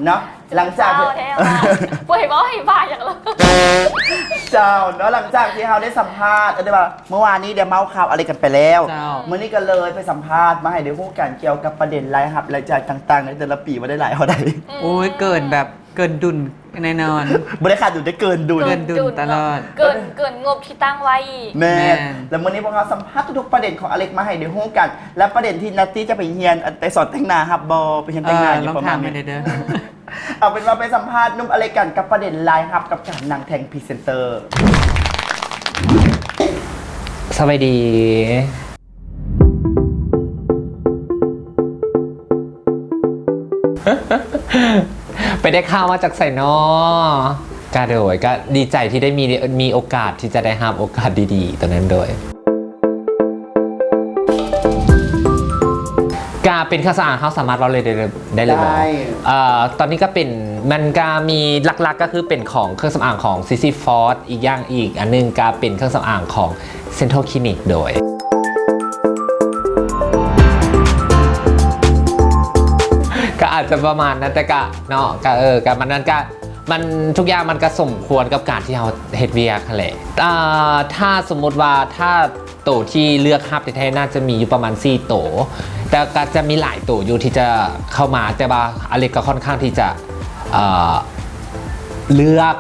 เนาะหลังจาก เจ้าแท้ว่าป่วยบ่ให้บ้าอย่างละ เจ้าเนาะหลังจากที่เราได้สัมภาษณ์ได้ป่ะเมื่อวานนี้เดี๋ยวเมาข่าวอะไรกันไปแล้วเมื่อนี้ก็เลยไปสัมภาษณ์มาให้ได้พูดกันเกี่ยวกับประเด็นรายรับรายจ่ายต่างๆในแต่ละปีมาได้หลายเท่าไหร่ โอ้ยเกินแบบเกินดุลแน่นอน บริขาดอยู่ได้เกินดุล เกินดุลตลอด เกินงบที่ตั้งไว้อีก แม่ แม่ แล้ววันนี้พวกเราสัมภาษณ์ทุกๆประเด็นของอเล็กมาให้ได้พูดกัน และประเด็นที่นัตตี้จะไปเฮียนไปสอนแต่งหน้าครับบอไปเฮียนแต่งหน้าอยู่ ลอง ประมา ถา ณ มไป นี้ เด้อ เอาเป็นว่าไปสัมภาษณ์นุ่มอเล็กกันกับประเด็นไลน์ครับกับการนางแทงพรีเซนเตอร์ สวัสดี ไปได้ข่าวมาจากไสนอกาโดยก็ดีใจที่ได้มีโอกาสที่จะได้รับโอกาสดีๆตอนนั้นโดยกาเป็นข้าวสารเขาสามารถเราเลยได้เลยบอกตอนนี้ก็เป็นมันก็มีหลักๆก็คือเป็นของเครื่องสำอางของซิซี่ฟอร์ดอีกอย่างอีกอันนึงก็เป็นเครื่องสำอางของเซ็นทรัลคลินิกโดยก็อาจจะประมาณนั้นแต่ก็เนาะก็มันนั้นก็มันทุกอย่างมันก็สมควรกับการที่เราเฮ็ดเวียกแหละถ้าสมมติว่าถ้าโตที่เลือกฮับแท้ๆน่าจะมีอยู่ประมาณ4โตแต่ก็จะมีหลายโตอยู่ที่จะเข้ามาแต่ว่าอเล็กก็ค่อนข้างที่จะเลือก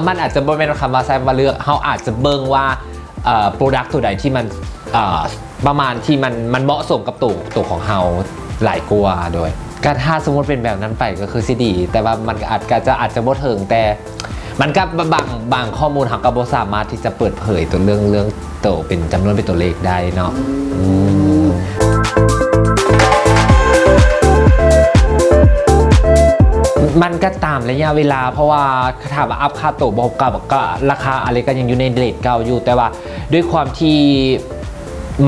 มันอาจจะบ่เป็นคำว่าใช้ว่าเลือกเขาอาจจะเบิ่งว่าโปรดักต์ตัวใดที่มันประมาณที่มันเหมาะสมกับตัวของเราหลายกว่าโดยก็ถ้าสมมติเป็นแบบนั้นไปก็คือสิดีแต่ว่ามันอาจจะบ่ถึงแต่มันก็บางข้อมูลเขาก็บ่สามารถที่จะเปิดเผยตัวเรื่องตัวเป็นจำนวนเป็นตัวเลขได้เนาะมันก็ตามระยะเวลาเพราะว่าถามว่าอัพค่าตัวบอกก็ราคาอะไรก็ยังอยู่ในเรทเก่าอยู่แต่ว่าด้วยความที่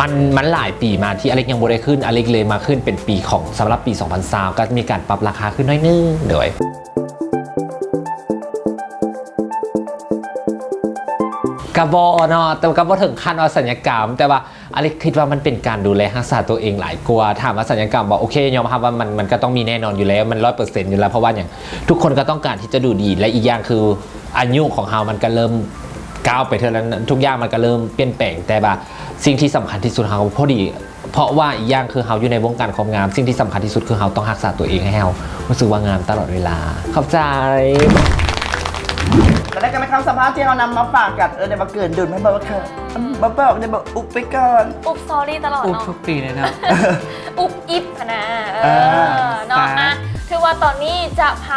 มันหลายปีมาที่อเล็กยังบ่ได้ขึ้นอเล็กเลยมาขึ้นเป็นปีของสำหรับปี 2003ก็มีการปรับราคาขึ้นน้อยนึงโดยกระบอเนาะแต่กระบอถึงขั้นว่าสัญญกรรมแต่ว่าอเล็กคิดว่ามันเป็นการดูแลรักษาตัวเองหลายกว่าถามว่าสัญญกรรมบอกโอเคยอมรับว่ามันก็ต้องมีแน่นอนอยู่แล้วมัน 100% อยู่แล้วเพราะว่าอย่างทุกคนก็ต้องการที่จะดูดีและอีกอย่างคืออายุของเรามันก็เริ่มก้าวไปเท่านั้นทุกอย่างมันก็เริ่มเปลี่ยนแปลงแต่ว่าสิ่งที่สำคัญที่สุดเราพอดีเพราะว่าอีกอย่างคือเราอยู่ในวงการความงามสิ่งที่สำคัญที่สุดคือเราต้องรักษาตัวเองให้เรารู้สึกว่างามตลอดเวลาเข้าใจแต่ได้กันในคำสัมภาษณ์ที่เรานำมาฝากกันได้มาเกินดุลไม่บอกว่าค่ะบอกได้บอกอุบไปก่อน อุบสอรี่ตลอด อุบ เนาะ ทุกปีเลยนะ อุบอิบนะเนาะถือว่าตอนนี้จะพา